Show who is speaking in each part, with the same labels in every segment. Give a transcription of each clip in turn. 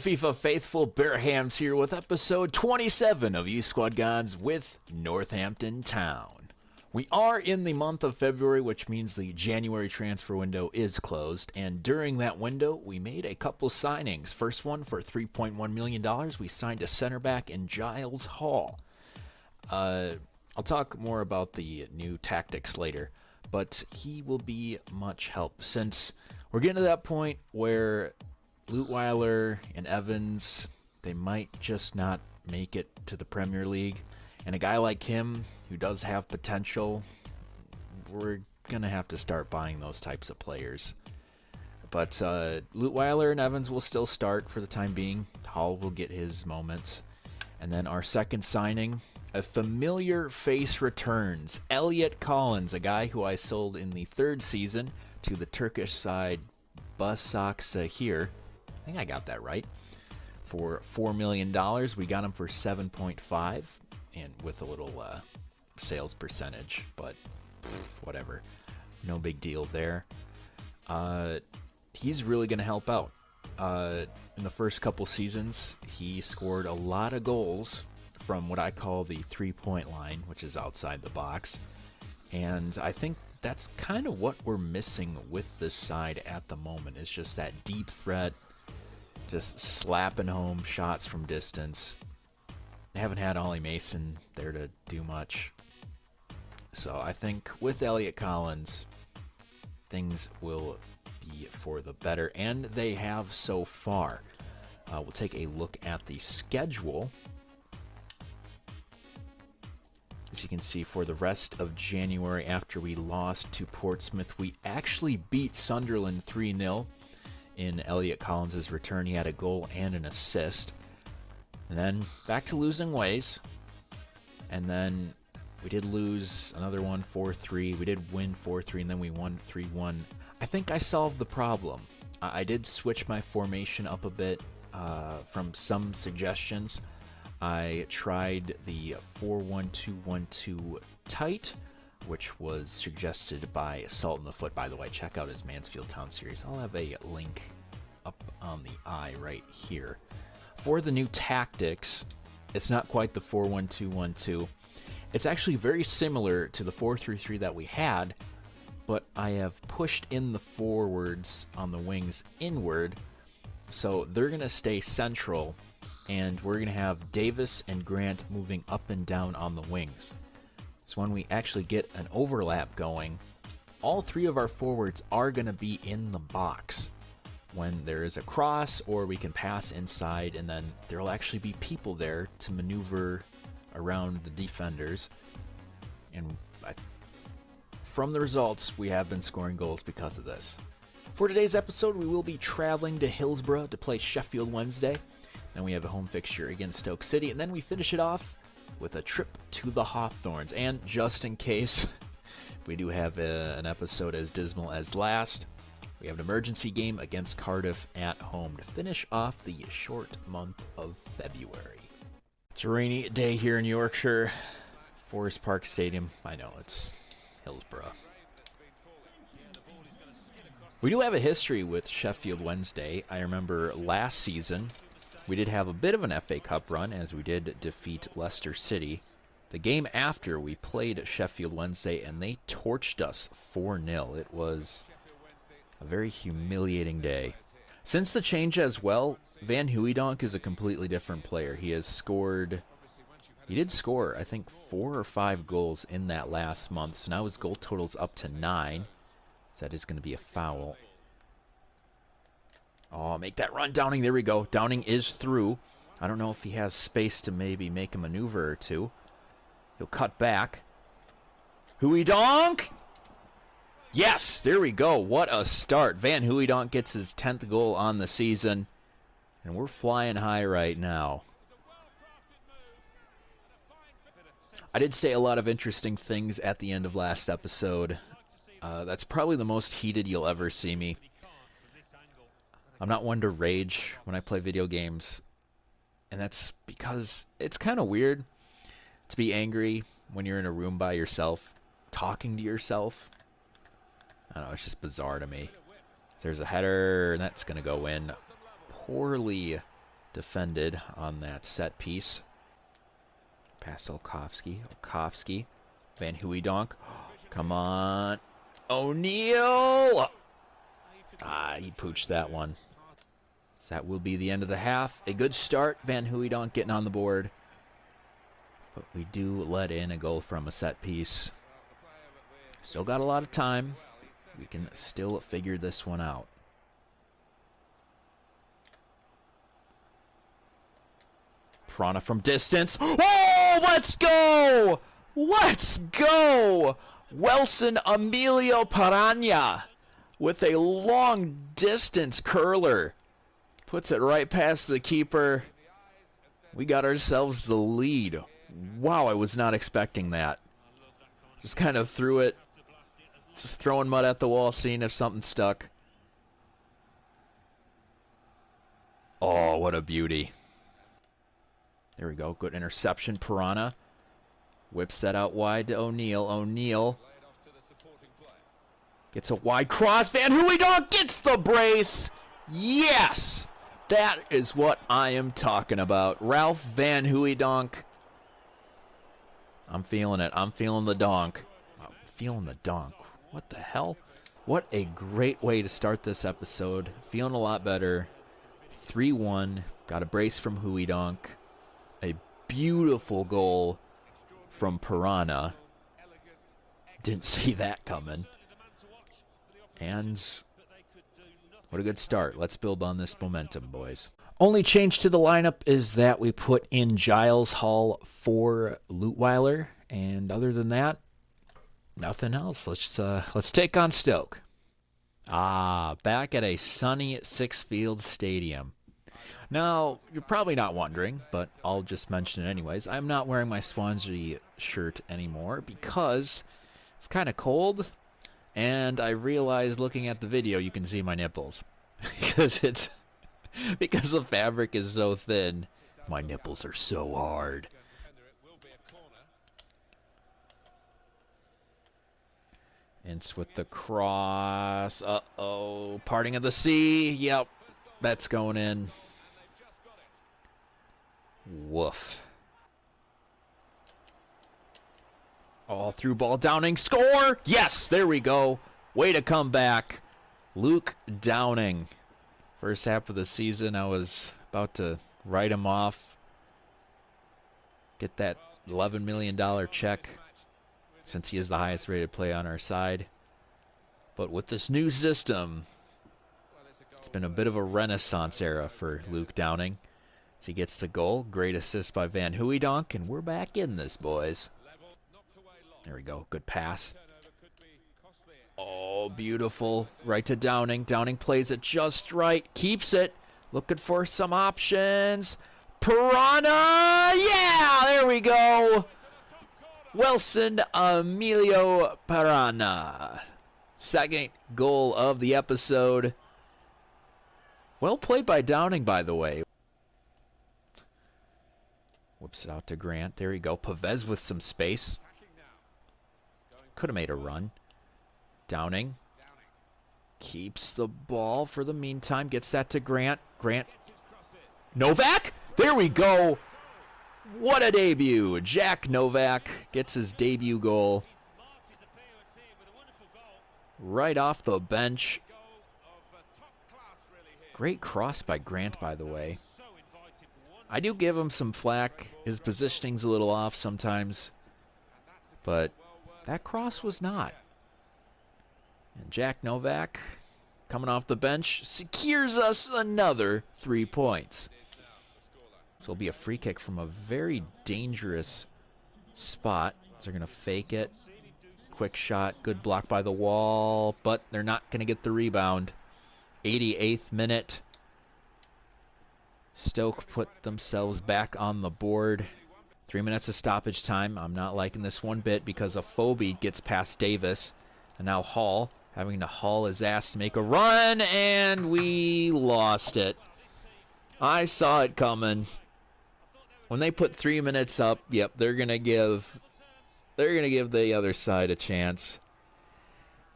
Speaker 1: FIFA faithful, Bearhamms here with episode 27 of E-Squad Gods with Northampton Town. We are in the month of February, which means the January transfer window is closed, and during that window we made a couple signings. First one for $3.1 million, we signed a center back in Giles Hall. I'll talk more about the new tactics later, but he will be much help since we're getting to that point where Leutwiler and Evans, they might just not make it to the Premier League. And a guy like him, who does have potential, we're going to have to start buying those types of players. But Leutwiler and Evans will still start for the time being. Hall will get his moments. And then our second signing, a familiar face returns. Elliot Collins, a guy who I sold in the third season to the Turkish side Başakşehir. I think I got that right. For $4 million, we got him for 7.5, and with a little sales percentage, but whatever, no big deal there. He's really going to help out. In the first couple seasons, he scored a lot of goals from what I call the three-point line, which is outside the box, and I think that's kind of what we're missing with this side at the moment. It's just that deep threat, just slapping home shots from distance. They haven't had Ollie Mason there to do much. So I think with Elliot Collins, things will be for the better, and they have so far. We'll take a look at the schedule. As you can see, for the rest of January, after we lost to Portsmouth, we actually beat Sunderland 3-0. In Elliot Collins' return, he had a goal and an assist. And then back to losing ways. And then we did lose another one 4-3. We did win 4-3, and then we won 3-1. I think I solved the problem. I did switch my formation up a bit from some suggestions. I tried the 4-1-2-1-2 tight, which was suggested by Salt in the Foot. By the way, check out his Mansfield Town series. I'll have a link up on the eye right here. For the new tactics, it's not quite the 4-1-2-1-2. It's actually very similar to the 4-3-3 that we had, but I have pushed in the forwards on the wings inward, so they're going to stay central, and we're going to have Davis and Grant moving up and down on the wings. So when we actually get an overlap going, all three of our forwards are going to be in the box when there is a cross, or we can pass inside, and then there will actually be people there to maneuver around the defenders. And from the results, we have been scoring goals because of this. For today's episode, we will be traveling to Hillsborough to play Sheffield Wednesday. Then we have a home fixture against Stoke City, and then we finish it off with a trip to the Hawthorns. And just in case we do have an episode as dismal as last, we have an emergency game against Cardiff at home to finish off the short month of February. It's a rainy day here in Yorkshire. Forest Park Stadium. I know, it's Hillsborough. We do have a history with Sheffield Wednesday. I remember last season we did have a bit of an FA Cup run, as we did defeat Leicester City. The game after, we played Sheffield Wednesday, and they torched us 4-0. It was a very humiliating day. Since the change as well, Van Hooijdonk is a completely different player. He did score, I think, 4 or 5 goals in that last month, so now his goal total's up to 9. So that is going to be a foul. Oh, make that run, Downing. There we go. Downing is through. I don't know if he has space to maybe make a maneuver or two. He'll cut back. Hooijdonk! Yes, there we go. What a start. Van Hooijdonk gets his 10th goal on the season, and we're flying high right now. I did say a lot of interesting things at the end of last episode. That's probably the most heated you'll ever see me. I'm not one to rage when I play video games, and that's because it's kind of weird to be angry when you're in a room by yourself, talking to yourself. I don't know, it's just bizarre to me. There's a header, and that's going to go in. Poorly defended on that set piece. Pass Olkowski. Van Hooijdonk. Come on. O'Neal! He pooched that one. So that will be the end of the half. A good start. Van Hooijdonk getting on the board. But we do let in a goal from a set piece. Still got a lot of time. We can still figure this one out. Prana from distance. Oh, let's go! Let's go! Wilson Emilio Parana with a long distance curler. Puts it right past the keeper. We got ourselves the lead. Wow, I was not expecting that. Just kind of threw it. Just throwing mud at the wall, seeing if something stuck. Oh, what a beauty. There we go. Good interception. Parana whips that out wide to O'Neal. O'Neal gets a wide cross. Van Hooijdonk gets the brace. Yes! That is what I am talking about. Ralph Van Hooijdonk. I'm feeling it. I'm feeling the donk. I'm feeling the donk. What the hell? What a great way to start this episode. Feeling a lot better. 3-1. Got a brace from Hooijdonk. A beautiful goal from Parana. Didn't see that coming. And what a good start. Let's build on this momentum, boys. Only change to the lineup is that we put in Giles Hall for Lutweiler. And other than that, nothing else. Let's take on Stoke. Back at a sunny Six Fields Stadium. Now, you're probably not wondering, but I'll just mention it anyways. I'm not wearing my Swansea shirt anymore because it's kind of cold, and I realized looking at the video you can see my nipples because the fabric is so thin. My nipples are so hard. Ince with the cross. Uh-oh. Parting of the sea. Yep. That's going in. Woof. All through ball. Downing. Score! Yes! There we go. Way to come back. Luke Downing. First half of the season, I was about to write him off. Get that $11 million check, since he is the highest rated player on our side. But with this new system, it's been a bit of a renaissance era for Luke Downing. So he gets the goal. Great assist by Van Hooijdonk, and we're back in this, boys. There we go. Good pass. Oh, beautiful. Right to Downing. Downing plays it just right. Keeps it. Looking for some options. Parana! Yeah! There we go. Wilson Emilio Parana. Second goal of the episode. Well played by Downing, by the way. Whips it out to Grant. There you go. Pavez with some space. Could have made a run. Downing keeps the ball for the meantime. Gets that to Grant. Grant. Novak! There we go. What a debut. Jack Novak gets his debut goal. Right off the bench. Great cross by Grant, by the way. I do give him some flack. His positioning's a little off sometimes. But that cross was not. And Jack Novak, coming off the bench, secures us another 3 points. So it'll be a free kick from a very dangerous spot. So they're going to fake it. Quick shot, good block by the wall, but they're not going to get the rebound. 88th minute. Stoke put themselves back on the board. 3 minutes of stoppage time. I'm not liking this one bit because Afobe gets past Davis. And now Hall having to haul his ass to make a run, and we lost it. I saw it coming. When they put 3 minutes up, yep, they're gonna give the other side a chance.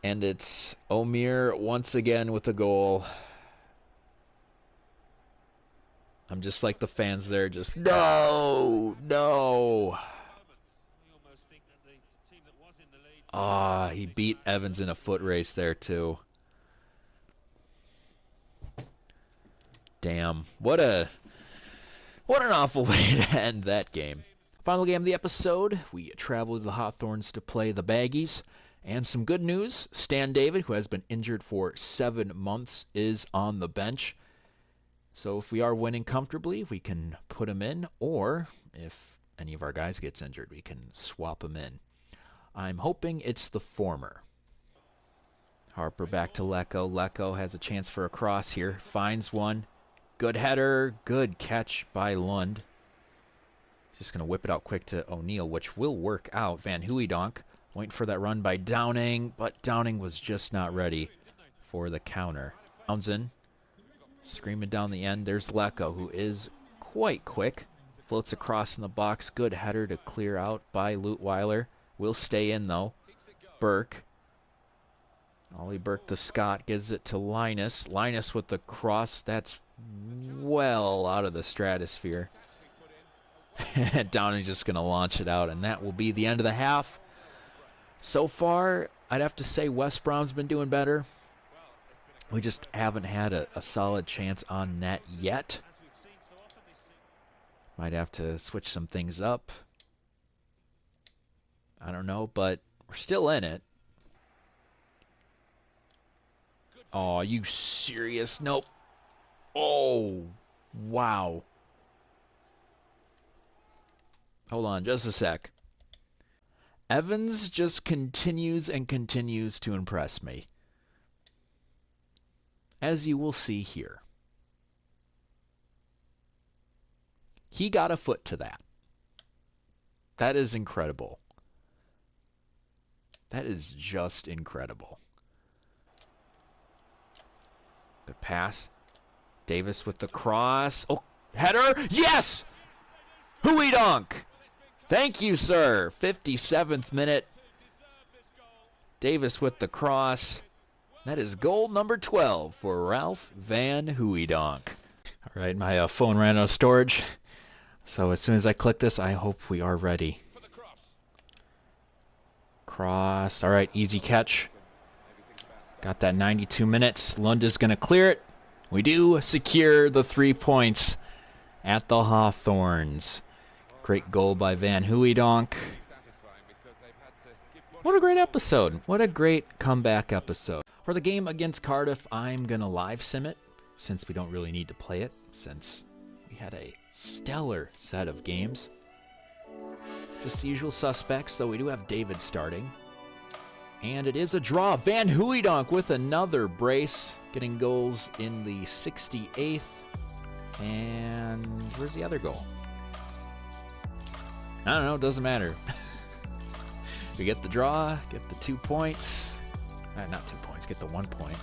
Speaker 1: And it's Omir once again with a goal. I'm just like the fans there, just no, no. Ah, he beat Evans in a foot race there too. Damn, what an awful way to end that game. Final game of the episode, we travel to the Hawthorns to play the Baggies. And some good news, Stan David, who has been injured for 7 months, is on the bench. So if we are winning comfortably, we can put him in, or if any of our guys gets injured, we can swap him in. I'm hoping it's the former. Harper back to Lecco. Lecco has a chance for a cross here. Finds one. Good header. Good catch by Lund. Just going to whip it out quick to O'Neill, which will work out. Van Hooijdonk waiting for that run by Downing, but Downing was just not ready for the counter. Townsend screaming down the end. There's Lecco, who is quite quick. Floats across in the box. Good header to clear out by Lutweiler. Will stay in, though. Burke. Ollie Burke, the Scot, gives it to Linus. Linus with the cross. That's well out of the stratosphere. Downey's just going to launch it out, and that will be the end of the half. So far, I'd have to say West Brom's been doing better. We just haven't had a solid chance on net yet. Might have to switch some things up. I don't know, but we're still in it. Oh, are you serious? Nope. Oh, wow. Hold on just a sec. Evans just continues and continues to impress me, as you will see here. He got a foot to that. That is incredible. That is just incredible. Good pass. Davis with the cross. Oh, header. Yes! Hooijdonk! Thank you, sir. 57th minute. Davis with the cross. That is goal number 12 for Ralph Van Hooijdonk. All right, my phone ran out of storage. So as soon as I click this, I hope we are ready. Cross. All right, easy catch. Got that 92 minutes. Lund is going to clear it. We do secure the 3 points at the Hawthorns. Great goal by Van Hooijdonk. What a great episode. What a great comeback episode. For the game against Cardiff, I'm going to live sim it, since we don't really need to play it, since we had a stellar set of games. Just the usual suspects, though we do have David starting. And it is a draw. Van Hooijdonk with another brace, getting goals in the 68th. And where's the other goal? I don't know, it doesn't matter. We get the draw, get the 2 points. Not 2 points, get the 1 point.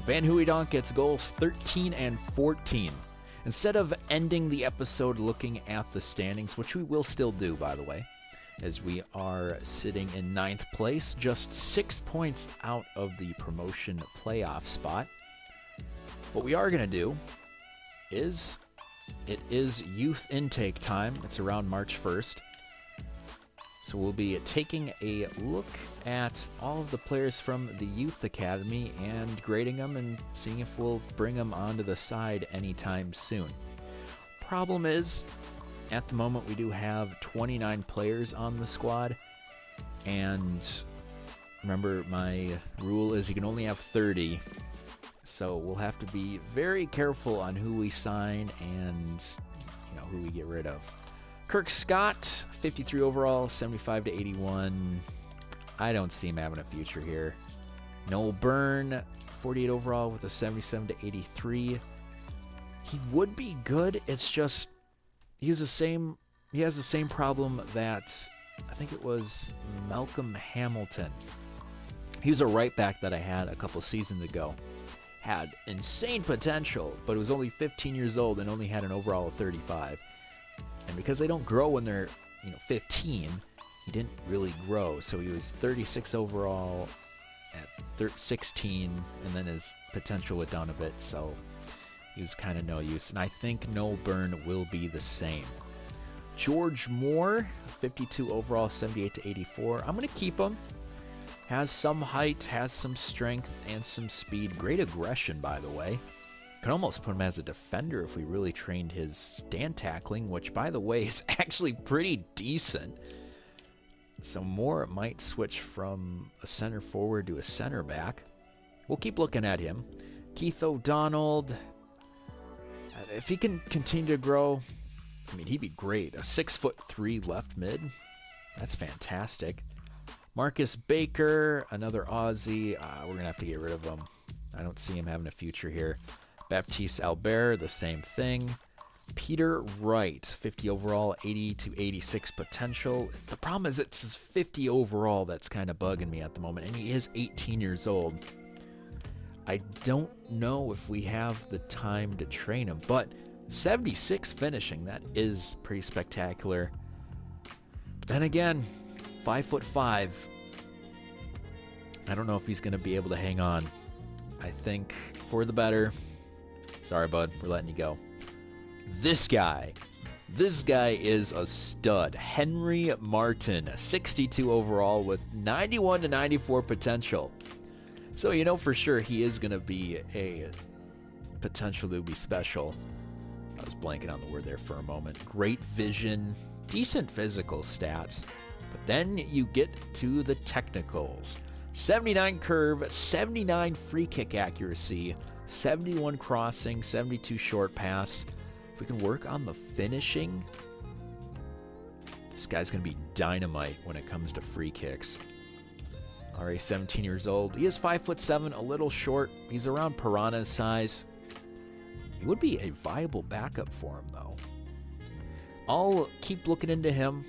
Speaker 1: Van Hooijdonk gets goals 13 and 14. Instead of ending the episode looking at the standings, which we will still do, by the way, as we are sitting in 9th place, just 6 points out of the promotion playoff spot. What we are going to do is, it is youth intake time. It's around March 1st. So we'll be taking a look at all of the players from the Youth Academy and grading them and seeing if we'll bring them onto the side anytime soon. Problem is, at the moment we do have 29 players on the squad, and remember my rule is you can only have 30, so we'll have to be very careful on who we sign and who we get rid of. Kirk Scott, 53 overall, 75 to 81. I don't see him having a future here. Noel Byrne, 48 overall with a 77 to 83. He would be good. It's just he has the same problem that I think it was Malcolm Hamilton. He was a right back that I had a couple seasons ago. Had insane potential, but was only 15 years old and only had an overall of 35. And because they don't grow when they're 15, he didn't really grow. So he was 36 overall at 16, and then his potential went down a bit. So he was kind of no use. And I think No Burn will be the same. George Moore, 52 overall, 78 to 84. I'm going to keep him. Has some height, has some strength, and some speed. Great aggression, by the way. Could almost put him as a defender if we really trained his stand tackling, which, by the way, is actually pretty decent. So Moore might switch from a center forward to a center back. We'll keep looking at him. Keith O'Donnell, if he can continue to grow, I mean, he'd be great. A 6'3" left mid. That's fantastic. Marcus Baker, another Aussie. We're going to have to get rid of him. I don't see him having a future here. Baptiste Albert, the same thing. Peter Wright, 50 overall, 80 to 86 potential. The problem is it's 50 overall that's kind of bugging me at the moment, and he is 18 years old. I don't know if we have the time to train him, but 76 finishing, that is pretty spectacular. But then again, 5'5". I don't know if he's going to be able to hang on. I think for the better. Sorry, bud, we're letting you go. This guy is a stud. Henry Martin, 62 overall with 91 to 94 potential. So you know for sure he is going to be a potential to be special. I was blanking on the word there for a moment. Great vision, decent physical stats. But then you get to the technicals. 79 curve, 79 free kick accuracy, 71 crossing, 72 short pass. If we can work on the finishing, this guy's going to be dynamite when it comes to free kicks. Already 17 years old. He is 5'7", a little short. He's around Piranha's size. He would be a viable backup for him, though. I'll keep looking into him.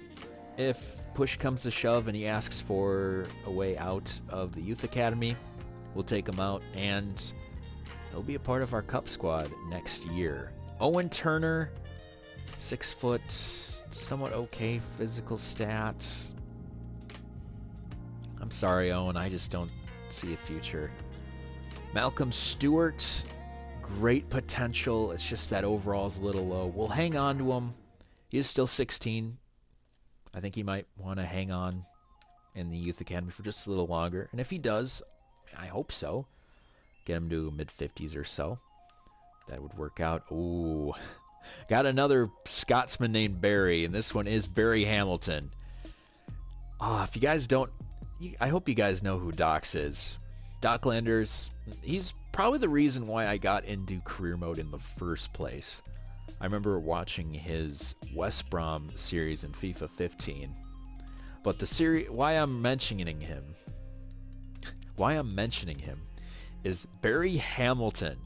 Speaker 1: If push comes to shove and he asks for a way out of the youth academy, we'll take him out, and he'll be a part of our cup squad next year. Owen Turner, 6 foot, somewhat okay physical stats. I'm sorry, Owen, I just don't see a future. Malcolm Stewart, great potential. It's just that overall is a little low. We'll hang on to him. He is still 16. I think he might want to hang on in the youth academy for just a little longer. And if he does, I hope so, get him to mid-50s or so. That would work out. Ooh, got another Scotsman named Barry, and this one is Barry Hamilton. If you guys don't, I hope you guys know who Docs is. Docklanders, he's probably the reason why I got into career mode in the first place. I remember watching his West Brom series in FIFA 15. But the series, why I'm mentioning him is Barry Hamilton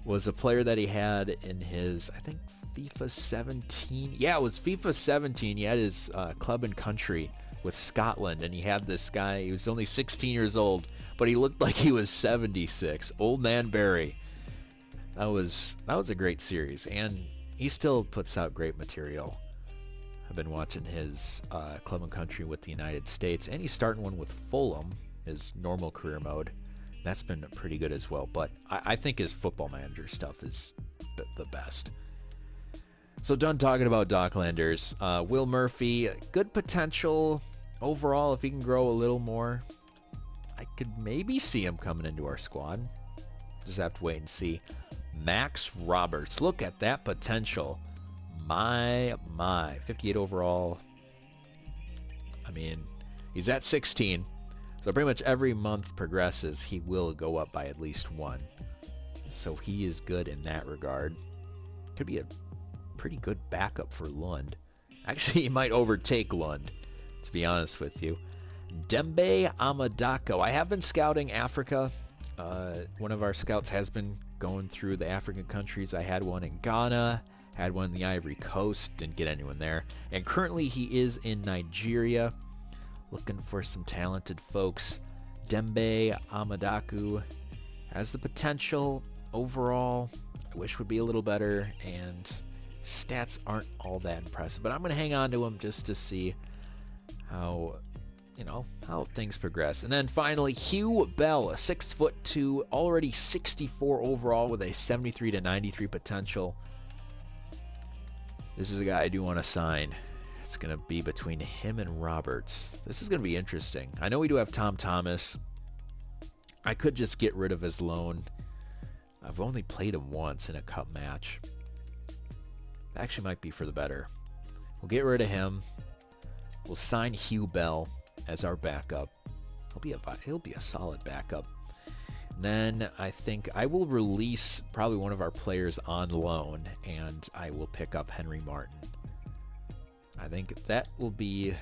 Speaker 1: was a player that he had in his, I think, FIFA 17. Yeah, it was FIFA 17. He had his club and country with Scotland, and he had this guy. He was only 16 years old, but he looked like he was 76. Old man Barry. That was a great series, and he still puts out great material. I've been watching his club and country with the United States, and he's starting one with Fulham, his normal career mode. That's been pretty good as well, but I think his football manager stuff is the best. So done talking about Docklanders. Will Murphy, good potential overall. If he can grow a little more, I could maybe see him coming into our squad. Just have to wait and see. Max Roberts, look at that potential. My 58 overall. I mean, he's at 16, so pretty much every month progresses, he will go up by at least 1. So he is good in that regard. Could be a pretty good backup for Lund. Actually, he might overtake Lund, to be honest with you. Dembe Amadako. I have been scouting Africa. One of our scouts has been going through the African countries. I had one in Ghana, had one in the Ivory Coast, didn't get anyone there. And currently he is in Nigeria, looking for some talented folks. Dembe Amadaku has the potential overall. I wish would be a little better, and stats aren't all that impressive. But I'm going to hang on to him just to see how you know, how things progress. And then finally, Hugh Bell, a 6'2", already 64 overall with a 73 to 93 potential. This is a guy I do want to sign. It's going to be between him and Roberts. This is going to be interesting. I know we do have Tom Thomas. I could just get rid of his loan. I've only played him once in a cup match. That actually might be for the better. We'll get rid of him. We'll sign Hugh Bell as our backup. He'll be a solid backup. And then I think I will release probably one of our players on loan, and I will pick up Henry Martin. I think that will be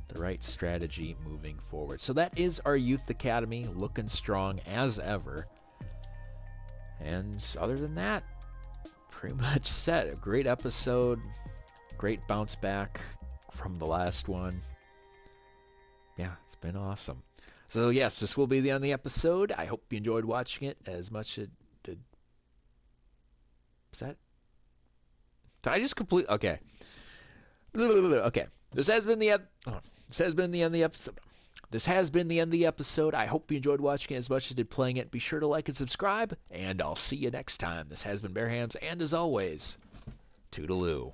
Speaker 1: the right strategy moving forward. So that is our youth academy, looking strong as ever. And other than that, pretty much set. A great episode, great bounce back from the last one. Yeah, it's been awesome. So yes, this will be the end of the episode. I hope you enjoyed watching it as much as it did. Is that? Did I just complete? Okay. Okay. This has been the end of the episode. This has been the end of the episode. I hope you enjoyed watching it as much as did playing it. Be sure to like and subscribe, and I'll see you next time. This has been Bearhamms, and as always, toodaloo.